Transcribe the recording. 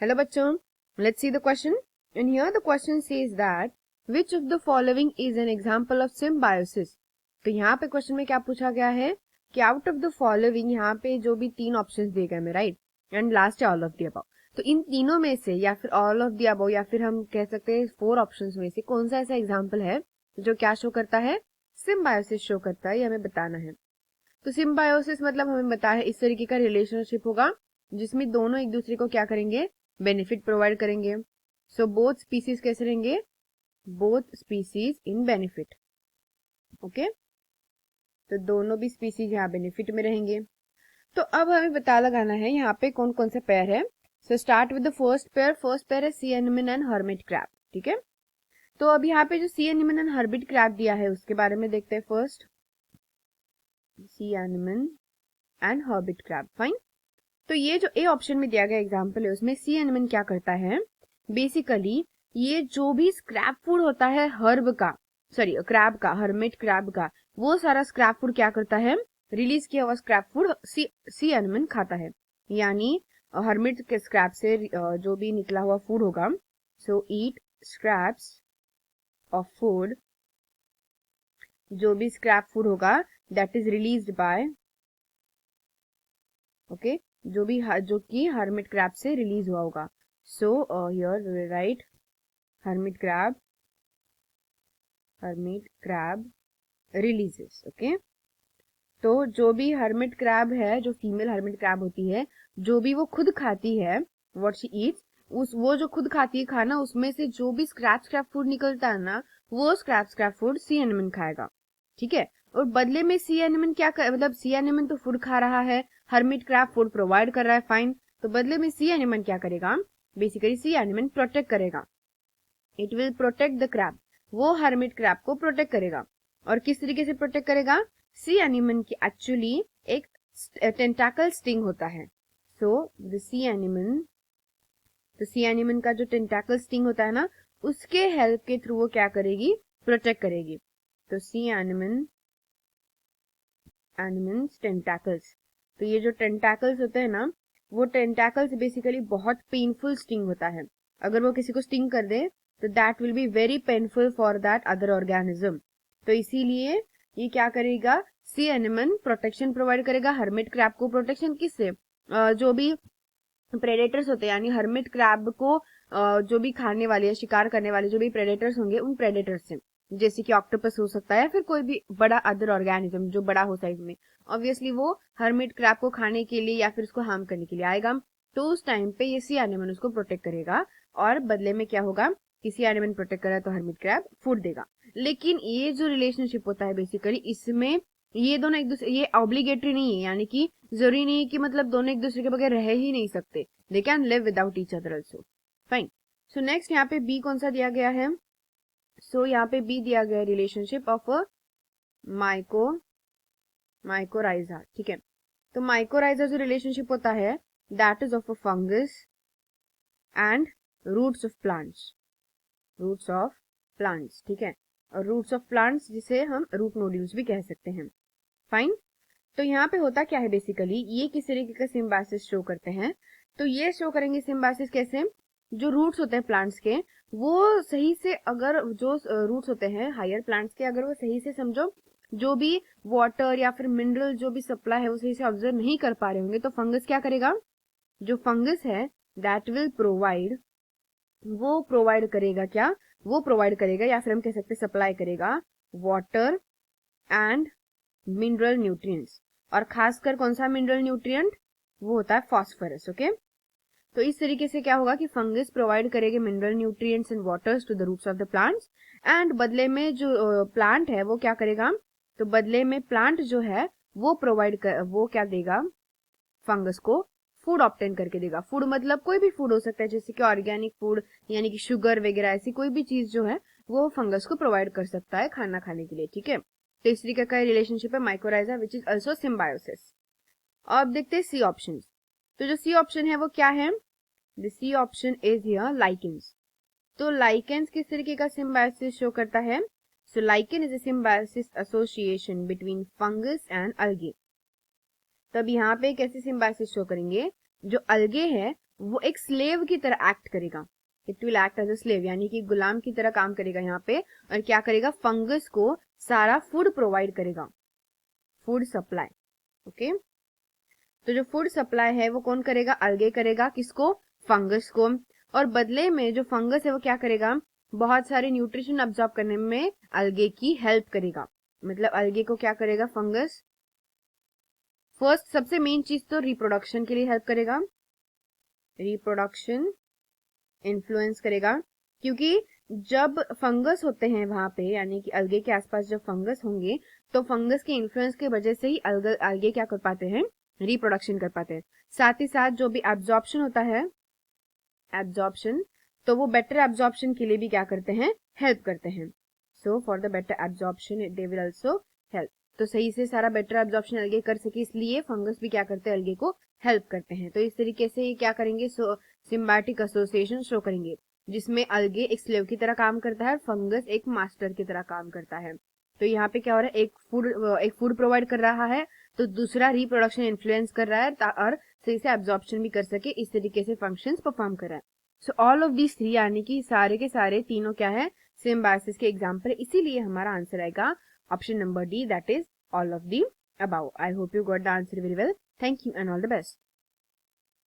Hello bachon, let's see the question. And here the question says that which of the following is an example of symbiosis. तो यहाँ पे question में क्या पूछा गया है कि आउट ऑफ द फॉलोइंग, यहाँ पे जो भी तीन ऑप्शंस दिए गए हैं, राइट, एंड लास्ट है ऑल ऑफ द अबव. तो इन तीनों में से या फिर ऑल ऑफ द अबव या फिर हम कह सकते हैं फोर ऑप्शंस में से कौन सा ऐसा एग्जाम्पल है जो क्या शो करता है, सिम्बायोसिस शो करता है, ये हमें बताना है. तो सिम्बायोसिस मतलब हमें बता है इस तरीके का रिलेशनशिप होगा जिसमें दोनों एक दूसरे को क्या करेंगे, बेनिफिट प्रोवाइड करेंगे. सो बोथ स्पीसीज कैसे रहेंगे, both species in benefit. Okay, तो दोनों भी स्पीसीज यहाँ बेनिफिट में रहेंगे. तो अब हमें पता लगाना है यहाँ पे कौन कौन से पेयर है. So start with the first pair. First pair है sea anemone and hermit crab. ठीक है, तो अब यहाँ पे जो sea anemone and hermit crab दिया है उसके बारे में देखते हैं. First sea anemone and hermit crab. Fine. तो ये जो ए ऑप्शन में दिया गया एग्जांपल है उसमें सी एनिमन क्या करता है, बेसिकली ये जो भी स्क्रैप फूड होता है हर्ब का, सॉरी क्रैब का, हर्मिट क्रैब का, वो सारा स्क्रैप फूड क्या करता है, रिलीज किया हुआ स्क्रैप फूड सी एनिमन खाता है. यानी हर्मिट के स्क्रैप से जो भी निकला हुआ फूड होगा, सो ईट स्क्रैप्स ऑफ फूड, जो भी स्क्रैप फूड होगा that is released by, okay, जो कि हर्मिट क्रैब से रिलीज हुआ होगा. So here right hermit crab releases. Okay, तो जो भी हर्मिट क्रैब है, जो फीमेल हर्मिट क्रैब होती है, जो भी वो खुद खाती है, व्हाट शी ईट्स, वो जो खुद खाती है खाना, उसमें से जो भी स्क्रैप फूड निकलता है ना, वो स्क्रैप फूड सी एनिमन खाएगा. ठीक है, और बदले में सी एनिमन क्या मतलब सी एनिमन तो फूड खा रहा है, हर्मिट क्रैब फूड प्रोवाइड कर रहा है, फाइन. तो बदले में सी एनिमन क्या करेगा, बेसिकली सी एनिमन प्रोटेक्ट करेगा. It will protect the crab. वो हर्मिट क्रैब को प्रोटेक्ट करेगा. और किस तरीके से प्रोटेक्ट करेगा, सी एनिमन की एक्चुअली एक टेंटाकल स्टिंग होता है. सो द सी एनिमन का जो टेंटाकल स्टिंग होता है ना, उसके हेल्प के थ्रू वो क्या करेगी, प्रोटेक्ट करेगी. तो सी एनिमन्स टेंटाकल्स. तो ये जो टेंटाकल्स होते हैं ना, वो टेंटाकल्स बेसिकली बहुत पेनफुल स्टिंग होता है. अगर वो किसी को स्टिंग कर दे तो that will be very painful for that other organism. तो इसीलिए ये क्या करेगा, सी एनिमन प्रोटेक्शन प्रोवाइड करेगा हर्मिट क्रैब को. प्रोटेक्शन किससे, जो भी प्रेडेटर्स होते हैं, यानी हर्मिट क्रैब को जो भी खाने वाले, शिकार करने वाले जो भी प्रेडेटर्स होंगे, उन प्रेडेटर्स से, जैसे कि ऑक्टोपस हो सकता है या फिर कोई भी बड़ा अदर ऑर्गेनिज्म जो बड़ा हो साइज में, ऑब्वियसली वो हर्मिट क्रैब को खाने के लिए या फिर उसको हार्म करने के लिए आएगा. तो उस टाइम पे ये सी एनिमन उसको प्रोटेक्ट करेगा. और बदले में क्या होगा, किसी एनिमल प्रोटेक्ट कर रहा है तो हर्मिट क्रैब फूड देगा. लेकिन ये जो रिलेशनशिप होता है बेसिकली, इसमें ये दोनों एक दूसरे, ये ऑब्लिगेटरी नहीं है, यानी कि जरूरी नहीं है कि मतलब दोनों एक दूसरे के बगैर रह ही नहीं सकते. They can live without each other also. Fine. So next यहाँ पे बी कौन सा दिया गया है, सो यहाँ पे बी दिया गया रिलेशनशिप ऑफ माइकोराइजा. ठीक है, तो माइकोराइजा जो रिलेशनशिप होता है that is of a fungus and roots of plants. ठीक है, और रूट्स ऑफ प्लांट्स जिसे हम रूट नोड्यूल्स भी कह सकते हैं. फाइन. तो यहाँ पे होता क्या है, बेसिकली ये किस तरीके का सिम्बायोसिस शो करते हैं. तो ये शो करेंगे सिम्बायोसिस कैसे, जो रूट्स होते हैं प्लांट्स के, वो सही से, अगर जो रूट्स होते हैं हायर प्लांट्स के, अगर वो सही से समझो जो भी वाटर या फिर मिनरल जो भी सप्लाई है वो सही से ऑब्जर्व नहीं कर पा रहे होंगे, तो फंगस क्या करेगा, जो फंगस है दैट विल प्रोवाइड, वो प्रोवाइड करेगा क्या, वो प्रोवाइड करेगा या फिर हम कह सकते सप्लाई करेगा वाटर एंड मिनरल न्यूट्रिएंट्स. और खासकर कौन सा मिनरल न्यूट्रिएंट, वो होता है फास्फोरस. ओके, तो इस तरीके से क्या होगा कि फंगस प्रोवाइड करेगा mineral nutrients and waters to the roots of the plants. And बदले में जो प्लांट है वो क्या करेगा, तो बदले में प्लांट जो है वो वो क्या देगा, फंगस को फूड ऑब्टेन करके देगा. फूड मतलब कोई भी फूड हो सकता है, जैसे कि ऑर्गेनिक फूड, यानी कि शुगर वगैरह, ऐसी कोई भी चीज जो है वो फंगस को प्रोवाइड कर सकता है खाना खाने के लिए. ठीक है, तो इस तरीके का रिलेशनशिप है mycorrhiza which is also symbiosis. अब देखते हैं सी ऑप्शन. तो जो सी ऑप्शन है वो क्या है, the C option is here lichens. तो लाइकेंस किस तरीके का सिम्बायोसिस शो करता है, so lichen is a symbiosis association between fungus and algae. तब यहाँ पे कैसे सिम्बायोसिस शो करेंगे, जो अलगे है वो एक स्लेव की तरह एक्ट करेगा, it will act as a slave, यानी कि गुलाम की तरह काम करेगा यहाँ पे, और क्या करेगा, फंगस को सारा फूड प्रोवाइड करेगा, फूड सप्लाई। ओके, तो जो फूड सप्लाई है वो कौन करेगा, अलगे करेगा, किसको, फंगस को, और बदले में जो फंगस है वो क्या करेगा, बहुत सारे न्यूट्रिशन अब्सॉर्ब करने में अलगे की हेल्प करेगा। मतलब अलगे को क्या करेगा फंगस, फर्स्ट सबसे मेन चीज तो रिप्रोडक्शन के लिए हेल्प करेगा, रिप्रोडक्शन इन्फ्लुएंस करेगा, क्योंकि जब फंगस होते हैं वहां पे, यानी कि अलगे के आसपास जब फंगस होंगे तो फंगस के इन्फ्लुएंस की वजह से ही अलगे क्या कर पाते हैं, रिप्रोडक्शन कर पाते हैं। साथ ही साथ जो भी एब्जॉर्प्शन होता है, एब्जॉर्प्शन, तो वो बेटर एब्जॉर्प्शन के लिए भी क्या करते हैं, हेल्प करते हैं। So for the better absorption they will also help. तो सही से सारा बेटर एब्जॉर्प्शन अलगे कर सके इसलिए फंगस भी क्या करते हैं, अलगे को हेल्प करते हैं। तो इस तरीके से ये क्या करेंगे, सिम्बायोटिक एसोसिएशन शो करेंगे, जिसमें अलगे एक स्लेव की तरह काम करता है, फंगस एक मास्टर की तरह काम करता है। तो यहाँ पे क्या हो रहा है, एक फूड प्रोवाइड कर रहा है, तो दूसरा रिप्रोडक्शन इन्फ्लुएंस कर रहा है, और सही से एब्जॉर्प्शन भी कर सके, इस तरीके से फंक्शंस परफॉर्म कर रहा है। So all of these three, यानी कि सारे के सारे तीनों क्या है, सिम्बायोसिस के एग्जाम्पल, इसीलिए हमारा आंसर आएगा option number D, that is all of the above. I hope you got the answer very well. Thank you and all the best.